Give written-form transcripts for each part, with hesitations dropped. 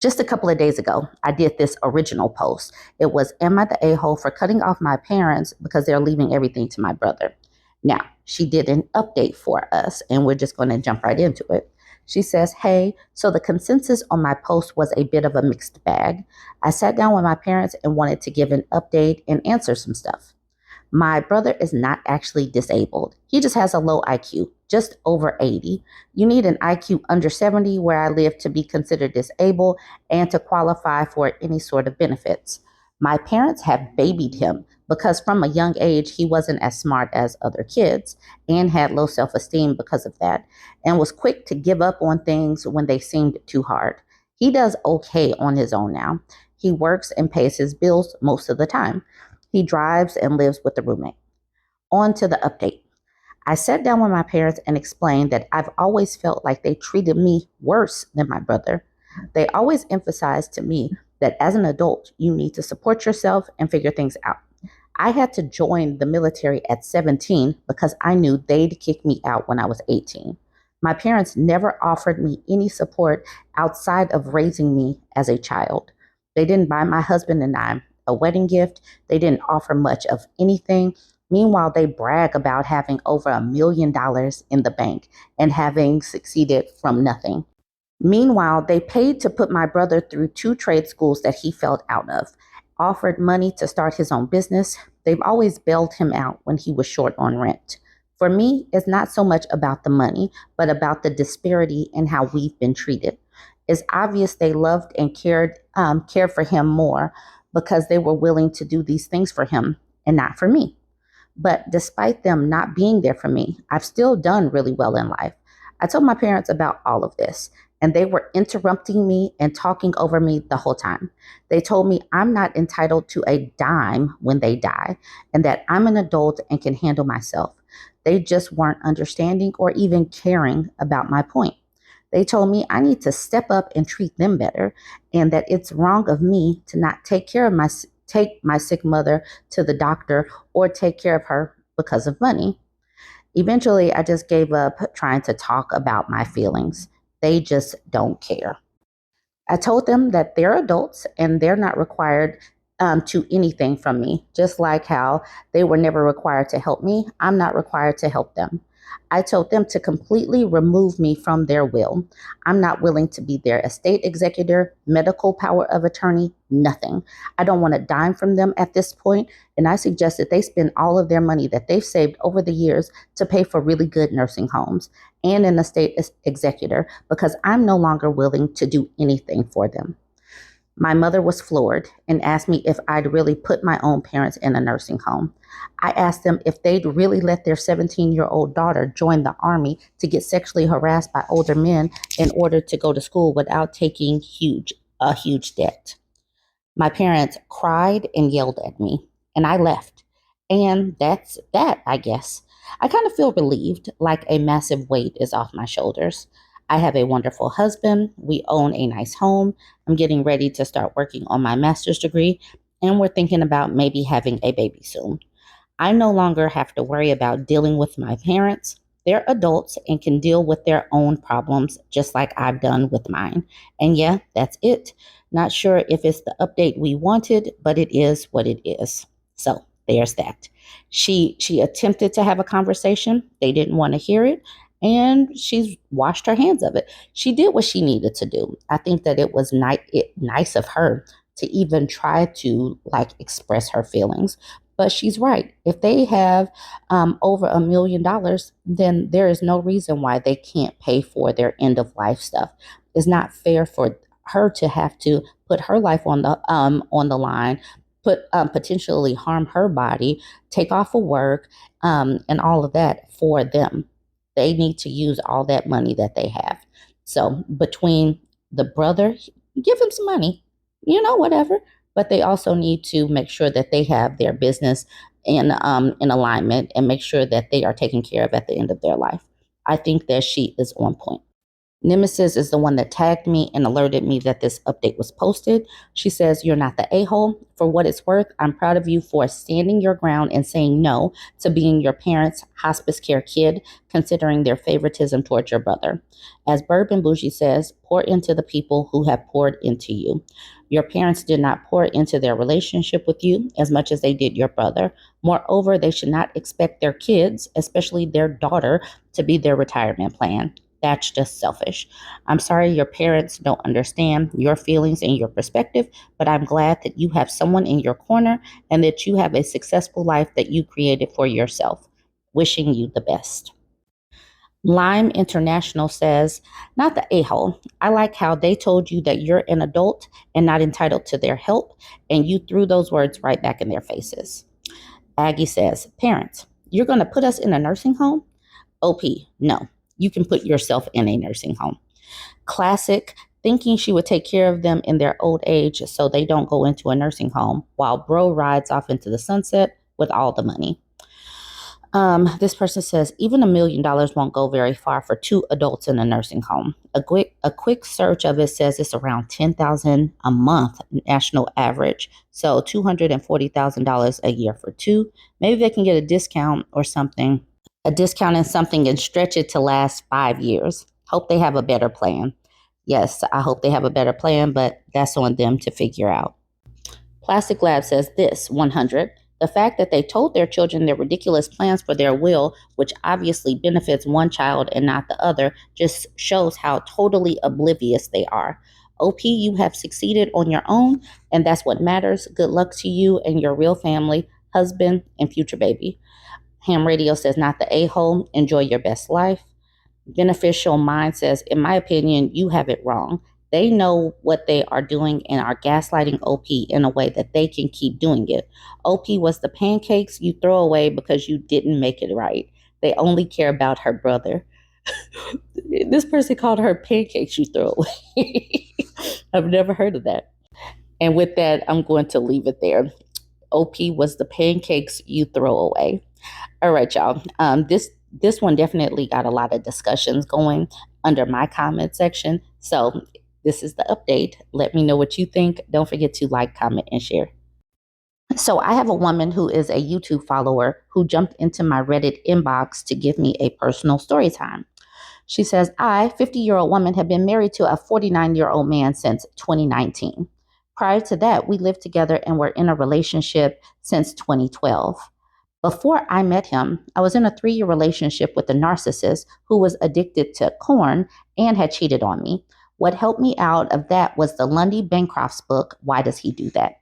Just a couple of days ago, I did this original post. It was, am I the a-hole for cutting off my parents because they're leaving everything to my brother? Now, she did an update for us, and we're just going to jump right into it. She says, hey, so the consensus on my post was a bit of a mixed bag. I sat down with my parents and wanted to give an update and answer some stuff. My brother is not actually disabled. He just has a low IQ, just over 80. You need an IQ under 70 where I live to be considered disabled and to qualify for any sort of benefits. My parents have babied him because from a young age, he wasn't as smart as other kids and had low self-esteem because of that, and was quick to give up on things when they seemed too hard. He does okay on his own now. He works and pays his bills most of the time. He drives and lives with a roommate. On to the update. I sat down with my parents and explained that I've always felt like they treated me worse than my brother. They always emphasized to me that as an adult, you need to support yourself and figure things out. I had to join the military at 17 because I knew they'd kick me out when I was 18. My parents never offered me any support outside of raising me as a child. They didn't buy my husband and I a wedding gift. They didn't offer much of anything. Meanwhile, they brag about having over $1 million in the bank and having succeeded from nothing. Meanwhile, they paid to put my brother through 2 trade schools that he felt out of, offered money to start his own business. They've always bailed him out when he was short on rent. For me, it's not so much about the money, but about the disparity in how we've been treated. It's obvious they loved and cared for him more because they were willing to do these things for him and not for me. But despite them not being there for me, I've still done really well in life. I told my parents about all of this, and they were interrupting me and talking over me the whole time. They told me I'm not entitled to a dime when they die, and that I'm an adult and can handle myself. They just weren't understanding or even caring about my point. They told me I need to step up and treat them better, and that it's wrong of me to not take my sick mother to the doctor or take care of her because of money. Eventually, I just gave up trying to talk about my feelings. They just don't care. I told them that they're adults and they're not required to anything from me, just like how they were never required to help me. I'm not required to help them. I told them to completely remove me from their will. I'm not willing to be their estate executor, medical power of attorney, nothing. I don't want a dime from them at this point, and I suggest that they spend all of their money that they've saved over the years to pay for really good nursing homes and an estate executor because I'm no longer willing to do anything for them. My mother was floored and asked me if I'd really put my own parents in a nursing home. I asked them if they'd really let their 17-year-old daughter join the army to get sexually harassed by older men in order to go to school without taking a huge debt. My parents cried and yelled at me, and I left. And that's that, I guess. I kind of feel relieved, like a massive weight is off my shoulders. I have a wonderful husband. We own a nice home. I'm getting ready to start working on my master's degree, and we're thinking about maybe having a baby soon. I no longer have to worry about dealing with my parents. They're adults and can deal with their own problems just like I've done with mine. And yeah, that's it. Not sure if it's the update we wanted, but it is what it is. So there's that. She attempted to have a conversation. They didn't want to hear it. And she's washed her hands of it. She did what she needed to do. I think that it was nice of her to even try to express her feelings. But she's right. If they have over $1 million, then there is no reason why they can't pay for their end of life stuff. It's not fair for her to have to put her life on the line, potentially harm her body, take off of work, and all of that for them. They need to use all that money that they have. So between the brother, give him some money, whatever. But they also need to make sure that they have their business in alignment and make sure that they are taken care of at the end of their life. I think that she is on point. Nemesis is the one that tagged me and alerted me that this update was posted. She says, "You're not the a-hole. For what it's worth, I'm proud of you for standing your ground and saying no to being your parents' hospice care kid, considering their favoritism towards your brother. As Bourbon Bougie says, pour into the people who have poured into you. Your parents did not pour into their relationship with you as much as they did your brother. Moreover, they should not expect their kids, especially their daughter, to be their retirement plan. That's just selfish. I'm sorry your parents don't understand your feelings and your perspective, but I'm glad that you have someone in your corner and that you have a successful life that you created for yourself. Wishing you the best." Lime International says, "Not the a-hole. I like how they told you that you're an adult and not entitled to their help, and you threw those words right back in their faces." Aggie says, "Parents, you're going to put us in a nursing home?" OP, "No, you can put yourself in a nursing home." Classic, thinking she would take care of them in their old age so they don't go into a nursing home while bro rides off into the sunset with all the money. This person says, "Even $1 million won't go very far for two adults in a nursing home. A quick search of it says it's around $10,000 a month national average. So $240,000 a year for two. Maybe they can get a discount or something, a discount in something and stretch it to last 5 years. Hope they have a better plan." Yes, I hope they have a better plan, but that's on them to figure out. Plastic Lab says this 100. The fact that they told their children their ridiculous plans for their will, which obviously benefits one child and not the other, just shows how totally oblivious they are. OP, you have succeeded on your own, and that's what matters. Good luck to you and your real family, husband, and future baby. Ham Radio says, "Not the a-hole. Enjoy your best life." Beneficial Mind says, "In my opinion, you have it wrong. They know what they are doing and are gaslighting OP in a way that they can keep doing it. OP was the pancakes you throw away because you didn't make it right. They only care about her brother." This person called her pancakes you throw away. I've never heard of that. And with that, I'm going to leave it there. OP was the pancakes you throw away. All right, y'all. This one definitely got a lot of discussions going under my comment section. So this is the update. Let me know what you think. Don't forget to like, comment, and share. So I have a woman who is a YouTube follower who jumped into my Reddit inbox to give me a personal story time. She says, "I, 50-year-old woman, have been married to a 49-year-old man since 2019. Prior to that, we lived together and were in a relationship since 2012. Before I met him, I was in a 3-year relationship with a narcissist who was addicted to corn and had cheated on me. What helped me out of that was the Lundy Bancroft's book, Why Does He Do That?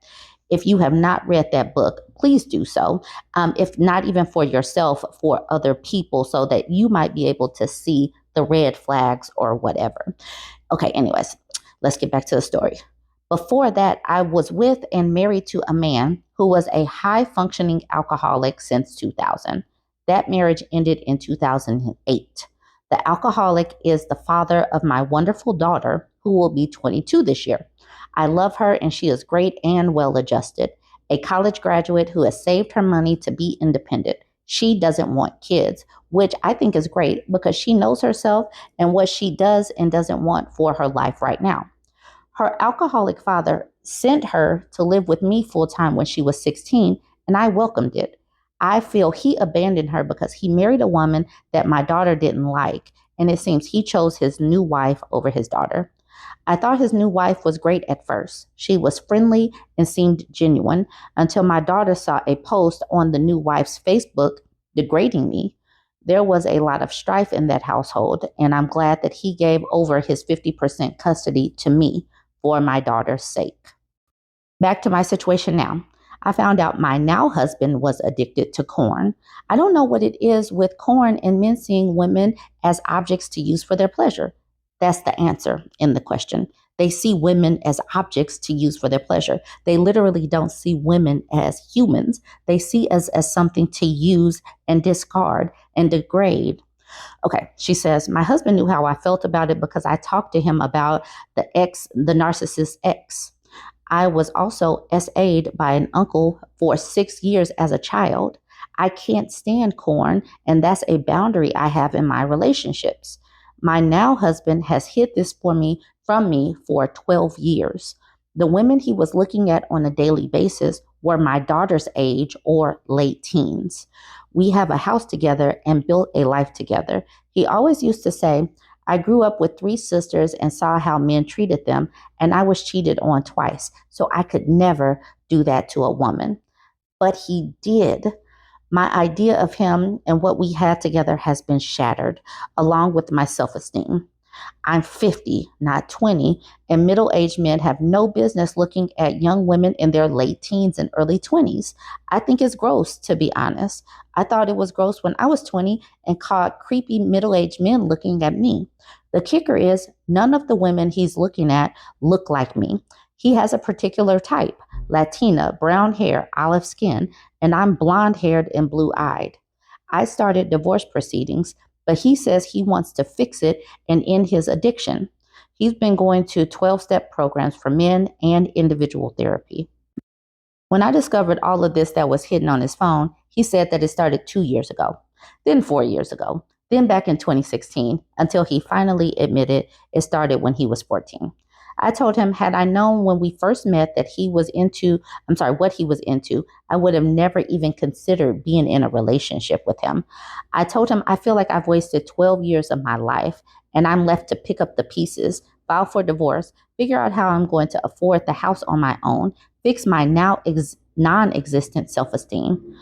If you have not read that book, please do so. If not even for yourself, for other people, so that you might be able to see the red flags or whatever." Okay, anyways, let's get back to the story. Before that, I was with and married to a man who was a high functioning alcoholic since 2000. That marriage ended in 2008. The alcoholic is the father of my wonderful daughter, who will be 22 this year. I love her and she is great and well adjusted. A college graduate who has saved her money to be independent. She doesn't want kids, which I think is great because she knows herself and what she does and doesn't want for her life right now. Her alcoholic father sent her to live with me full time when she was 16, and I welcomed it. I feel he abandoned her because he married a woman that my daughter didn't like, and it seems he chose his new wife over his daughter. I thought his new wife was great at first. She was friendly and seemed genuine until my daughter saw a post on the new wife's Facebook degrading me. There was a lot of strife in that household, and I'm glad that he gave over his 50% custody to me for my daughter's sake. Back to my situation now. I found out my now husband was addicted to corn. I don't know what it is with corn and men seeing women as objects to use for their pleasure. That's the answer in the question. They see women as objects to use for their pleasure. They literally don't see women as humans. They see us as something to use and discard and degrade. Okay, she says, my husband knew how I felt about it because I talked to him about the narcissist ex. I was also SA'd by an uncle for 6 years as a child. I can't stand corn, and that's a boundary I have in my relationships. My now husband has hid this from me for 12 years. The women he was looking at on a daily basis were my daughter's age or late teens. We have a house together and built a life together. He always used to say, I grew up with three sisters and saw how men treated them, and I was cheated on twice, so I could never do that to a woman. But he did. My idea of him and what we had together has been shattered, along with my self esteem. I'm 50, not 20, and middle aged men have no business looking at young women in their late teens and early 20s. I think it's gross, to be honest. I thought it was gross when I was 20 and caught creepy middle aged men looking at me. The kicker is, none of the women he's looking at look like me. He has a particular type: Latina, brown hair, olive skin, and I'm blonde haired and blue eyed. I started divorce proceedings, but he says he wants to fix it and end his addiction. He's been going to 12-step programs for men and individual therapy. When I discovered all of this that was hidden on his phone, he said that it started 2 years ago, then 4 years ago, then back in 2016, until he finally admitted it started when he was 14. I told him, had I known when we first met that what he was into, I would have never even considered being in a relationship with him. I told him, I feel like I've wasted 12 years of my life and I'm left to pick up the pieces, file for divorce, figure out how I'm going to afford the house on my own, fix my non existent self esteem.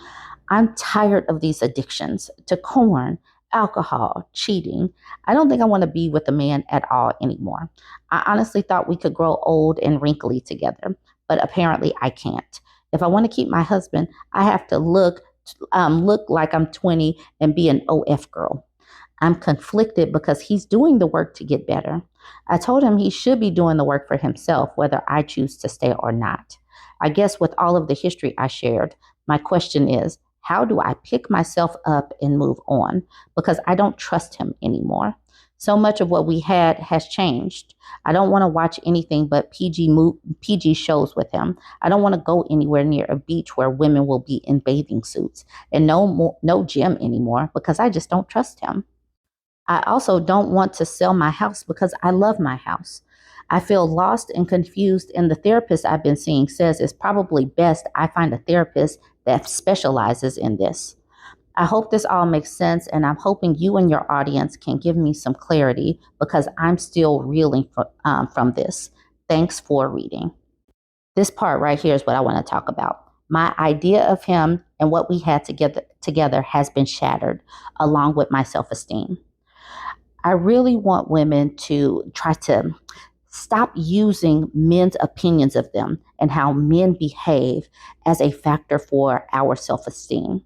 I'm tired of these addictions to corn, alcohol, cheating. I don't think I want to be with a man at all anymore. I honestly thought we could grow old and wrinkly together, but apparently I can't. If I want to keep my husband, I have to look like I'm 20 and be an OF girl. I'm conflicted because he's doing the work to get better. I told him he should be doing the work for himself, whether I choose to stay or not. I guess with all of the history I shared, my question is, how do I pick myself up and move on? Because I don't trust him anymore. So much of what we had has changed. I don't want to watch anything but PG shows with him. I don't want to go anywhere near a beach where women will be in bathing suits, and no gym anymore because I just don't trust him. I also don't want to sell my house because I love my house. I feel lost and confused, and the therapist I've been seeing says it's probably best I find a therapist that specializes in this. I hope this all makes sense, and I'm hoping you and your audience can give me some clarity because I'm still reeling from this. Thanks for reading. This part right here is what I want to talk about. My idea of him and what we had together has been shattered, along with my self-esteem. I really want women to try to stop using men's opinions of them and how men behave as a factor for our self-esteem.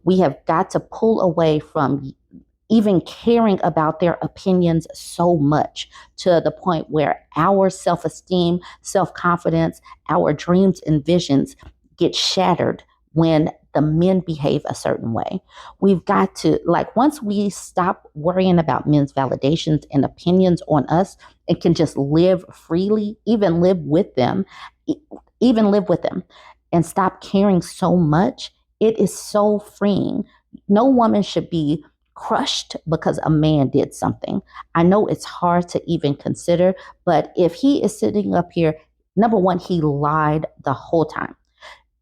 We have got to pull away from even caring about their opinions so much to the point where our self-esteem, self-confidence, our dreams and visions get shattered when the men behave a certain way. We've got to, once we stop worrying about men's validations and opinions on us and can just live freely, even live with them and stop caring so much, it is so freeing. No woman should be crushed because a man did something. I know it's hard to even consider, but if he is sitting up here, number one, he lied the whole time.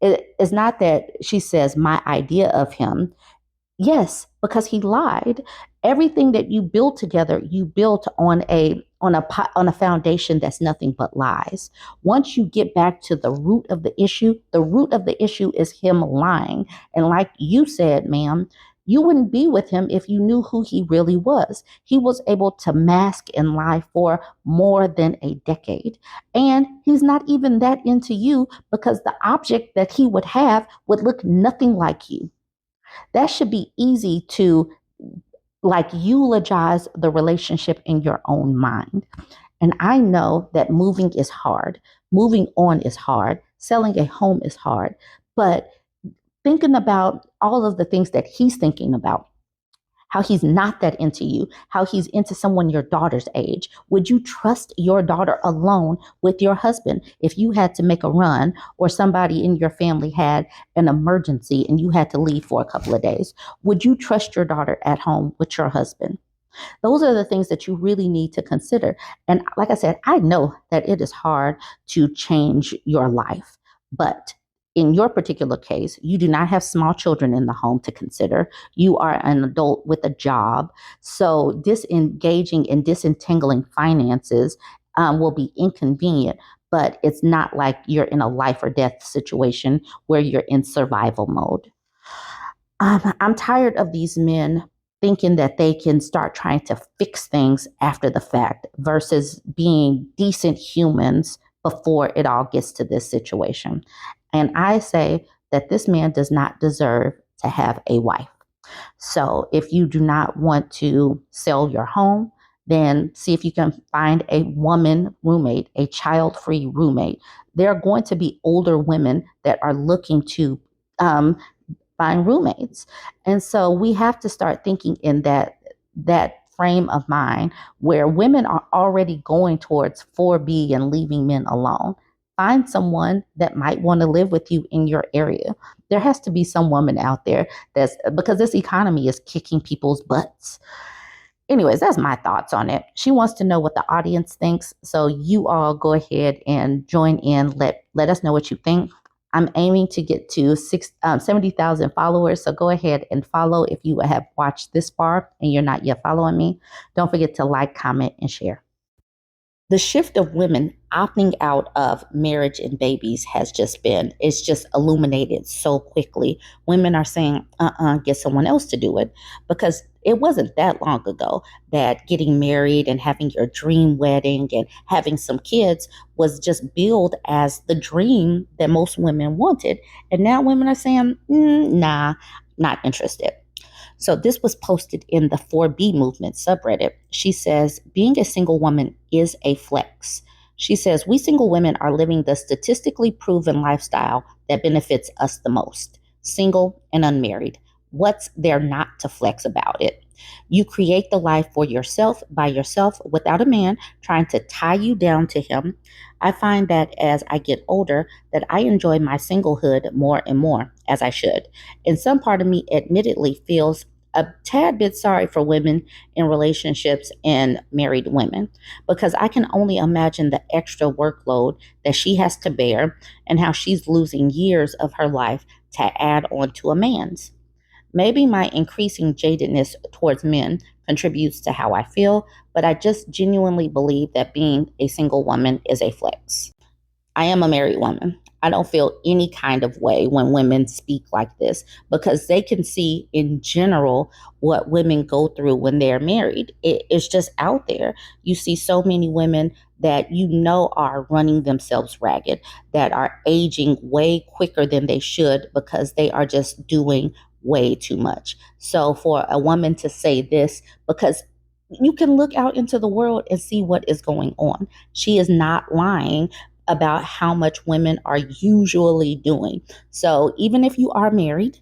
It's not that she says my idea of him. Yes, because he lied. Everything that you built together, you built on a foundation that's nothing but lies. Once you get back to the root of the issue is him lying. And like you said, ma'am, you wouldn't be with him if you knew who he really was. He was able to mask and lie for more than a decade. And he's not even that into you because the object that he would have would look nothing like you. That should be easy to eulogize the relationship in your own mind. And I know that moving is hard. Moving on is hard. Selling a home is hard. But thinking about all of the things that he's thinking about, how he's not that into you, how he's into someone your daughter's age. Would you trust your daughter alone with your husband if you had to make a run or somebody in your family had an emergency and you had to leave for a couple of days? Would you trust your daughter at home with your husband? Those are the things that you really need to consider. And like I said, I know that it is hard to change your life, but in your particular case, you do not have small children in the home to consider. You are an adult with a job. So disengaging and disentangling finances will be inconvenient, but it's not like you're in a life or death situation where you're in survival mode. I'm tired of these men thinking that they can start trying to fix things after the fact versus being decent humans before it all gets to this situation. And I say that this man does not deserve to have a wife. So if you do not want to sell your home, then see if you can find a woman roommate, a child free roommate. There are going to be older women that are looking to um, find roommates. And so we have to start thinking in that frame of mind where women are already going towards 4B and leaving men alone. Find someone that might want to live with you in your area. There has to be some woman out there that's because this economy is kicking people's butts. Anyways, that's my thoughts on it. She wants to know what the audience thinks. So you all go ahead and join in. Let us know what you think. I'm aiming to get to 70,000 followers. So go ahead and follow if you have watched this far and you're not yet following me. Don't forget to like, comment, and share. The shift of women opting out of marriage and babies it's just illuminated so quickly. Women are saying, get someone else to do it because it wasn't that long ago that getting married and having your dream wedding and having some kids was just billed as the dream that most women wanted. And now women are saying, nah, not interested. So this was posted in the 4B movement subreddit. She says, being a single woman is a flex. She says, we single women are living the statistically proven lifestyle that benefits us the most, single and unmarried. What's there not to flex about it? You create the life for yourself, by yourself, without a man trying to tie you down to him. I find that as I get older, that I enjoy my singlehood more and more, as I should. And some part of me admittedly feels a tad bit sorry for women in relationships and married women because I can only imagine the extra workload that she has to bear and how she's losing years of her life to add on to a man's. Maybe my increasing jadedness towards men contributes to how I feel, but I just genuinely believe that being a single woman is a flex. I am a married woman. I don't feel any kind of way when women speak like this because they can see in general what women go through when they're married. It's just out there. You see so many women that you know are running themselves ragged, that are aging way quicker than they should because they are just doing way too much. So for a woman to say this, because you can look out into the world and see what is going on. She is not lying about how much women are usually doing. So even if you are married,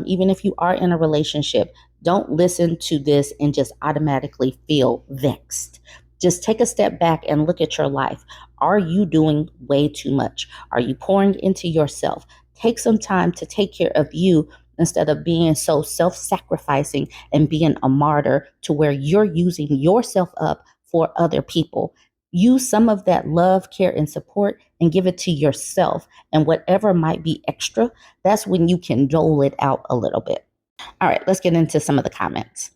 even if you are in a relationship, don't listen to this and just automatically feel vexed. Just take a step back and look at your life. Are you doing way too much? Are you pouring into yourself? Take some time to take care of you instead of being so self-sacrificing and being a martyr to where you're using yourself up for other people. Use some of that love, care, and support and give it to yourself. And whatever might be extra, that's when you can dole it out a little bit. All right, let's get into some of the comments.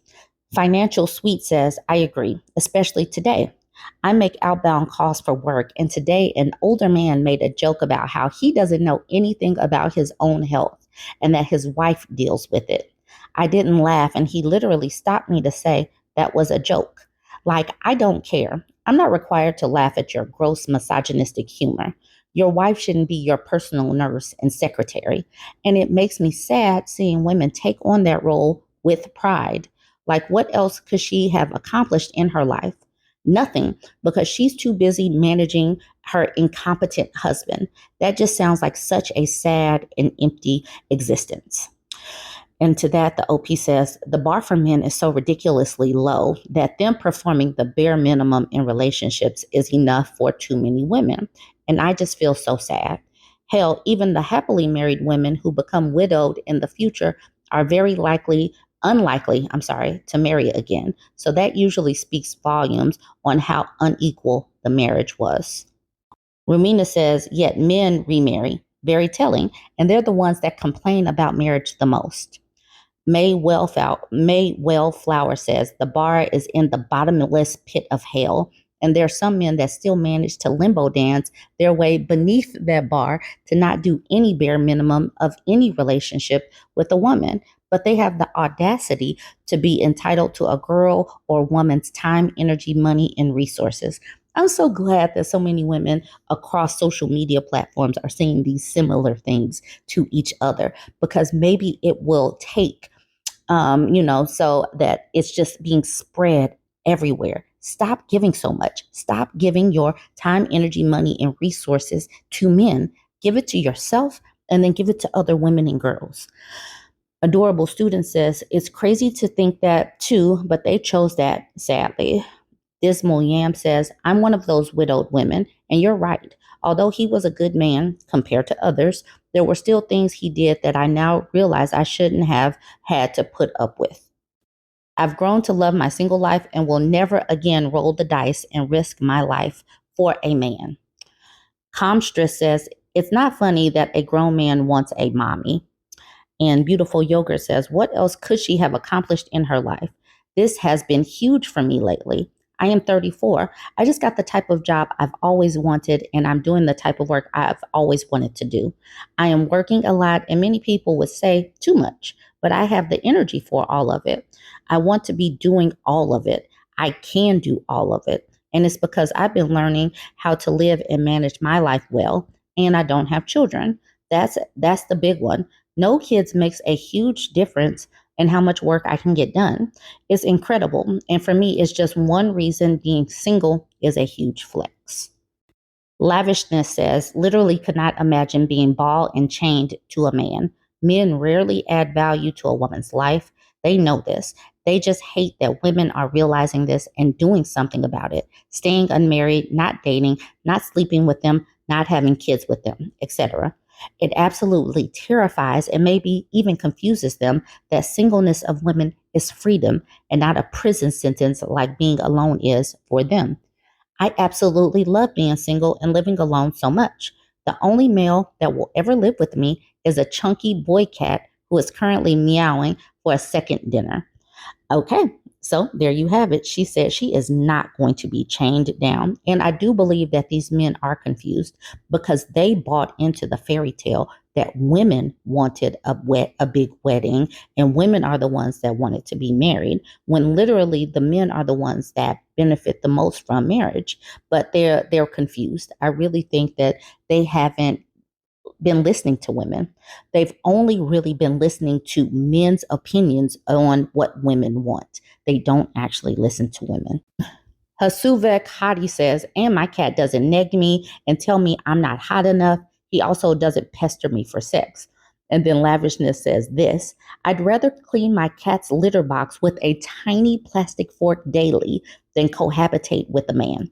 Financial Sweet says, I agree, especially today. I make outbound calls for work, and today an older man made a joke about how he doesn't know anything about his own health and that his wife deals with it. I didn't laugh, and he literally stopped me to say that was a joke. Like, I don't care. I'm not required to laugh at your gross misogynistic humor. Your wife shouldn't be your personal nurse and secretary. And it makes me sad seeing women take on that role with pride. Like, what else could she have accomplished in her life? Nothing, because she's too busy managing her incompetent husband. That just sounds like such a sad and empty existence. And to that, the OP says, the bar for men is so ridiculously low that them performing the bare minimum in relationships is enough for too many women. And I just feel so sad. Hell, even the happily married women who become widowed in the future are very likely unlikely, to marry again. So that usually speaks volumes on how unequal the marriage was. Rumina says, yet men remarry. Very telling. And they're the ones that complain about marriage the most. May Wellflower says the bar is in the bottomless pit of hell. And there are some men that still manage to limbo dance their way beneath that bar to not do any bare minimum of any relationship with a woman. But they have the audacity to be entitled to a girl or woman's time, energy, money, and resources. I'm so glad that so many women across social media platforms are saying these similar things to each other, because maybe it will take so that it's just being spread everywhere. Stop giving so much. Stop giving your time, energy, money, and resources to men. Give it to yourself and then give it to other women and girls. Adorable Student says, it's crazy to think that too, but they chose that, sadly. Dismal Yam says, I'm one of those widowed women, and you're right. Although he was a good man compared to others, there were still things he did that I now realize I shouldn't have had to put up with. I've grown to love my single life and will never again roll the dice and risk my life for a man. Comstress says, it's not funny that a grown man wants a mommy. And Beautiful Yogurt says, what else could she have accomplished in her life? This has been huge for me lately. I am 34. I just got the type of job I've always wanted, and I'm doing the type of work I've always wanted to do. I am working a lot, and many people would say too much, but I have the energy for all of it. I want to be doing all of it. I can do all of it. And it's because I've been learning how to live and manage my life well, and I don't have children. That's the big one. No kids makes a huge difference in how much work I can get done. It's incredible. And for me, it's just one reason being single is a huge flex. Lavishness says, literally could not imagine being ball and chained to a man. Men rarely add value to a woman's life. They know this. They just hate that women are realizing this and doing something about it. Staying unmarried, not dating, not sleeping with them, not having kids with them, etc. It absolutely terrifies and maybe even confuses them that singleness of women is freedom and not a prison sentence like being alone is for them. I absolutely love being single and living alone so much. The only male that will ever live with me is a chunky boy cat who is currently meowing for a second dinner. Okay, so there you have it. She said she is not going to be chained down. And I do believe that these men are confused because they bought into the fairy tale that women wanted a big wedding, and women are the ones that wanted to be married, when literally the men are the ones that benefit the most from marriage. But they're confused. I really think that they haven't been listening to women. They've only really been listening to men's opinions on what women want. They don't actually listen to women. Hasuvek Hadi says, and my cat doesn't neg me and tell me I'm not hot enough. He also doesn't pester me for sex. And then Lavishness says this, I'd rather clean my cat's litter box with a tiny plastic fork daily than cohabitate with a man.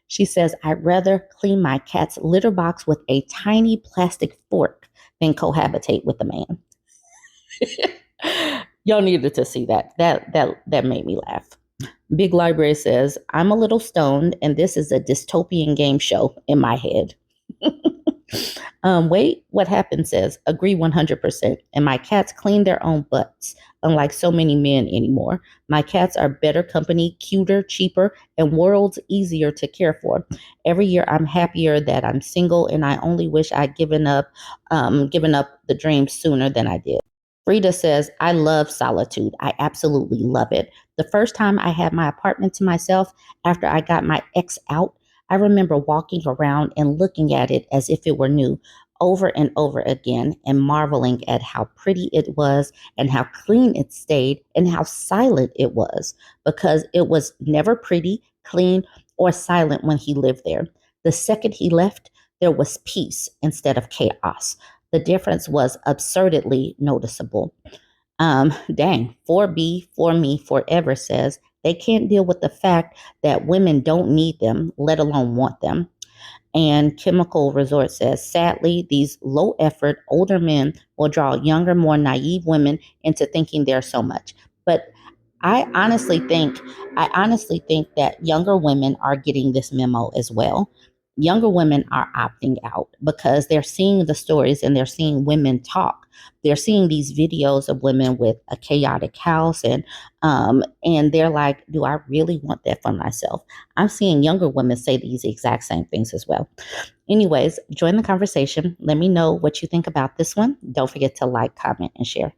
She says, I'd rather clean my cat's litter box with a tiny plastic fork than cohabitate with a man. Y'all needed to see that. That made me laugh. Big Library says, I'm a little stoned and this is a dystopian game show in my head. Wait, what happened says, agree 100%. And my cats clean their own butts, unlike so many men anymore. My cats are better company, cuter, cheaper, and worlds easier to care for. Every year I'm happier that I'm single, and I only wish I'd given up the dream sooner than I did. Frida says, I love solitude. I absolutely love it. The first time I had my apartment to myself after I got my ex out, I remember walking around and looking at it as if it were new over and over again and marveling at how pretty it was and how clean it stayed and how silent it was, because it was never pretty, clean, or silent when he lived there. The second he left, there was peace instead of chaos. The difference was absurdly noticeable. Dang, 4B, for me, forever says they can't deal with the fact that women don't need them, let alone want them. And Chemical Resort says, sadly, these low effort older men will draw younger, more naive women into thinking they're so much. But I honestly think I honestly think that younger women are getting this memo as well. Younger women are opting out because they're seeing the stories and they're seeing women talk. They're seeing these videos of women with a chaotic house and they're like, do I really want that for myself? I'm seeing younger women say these exact same things as well. Anyways, join the conversation. Let me know what you think about this one. Don't forget to like, comment, and share.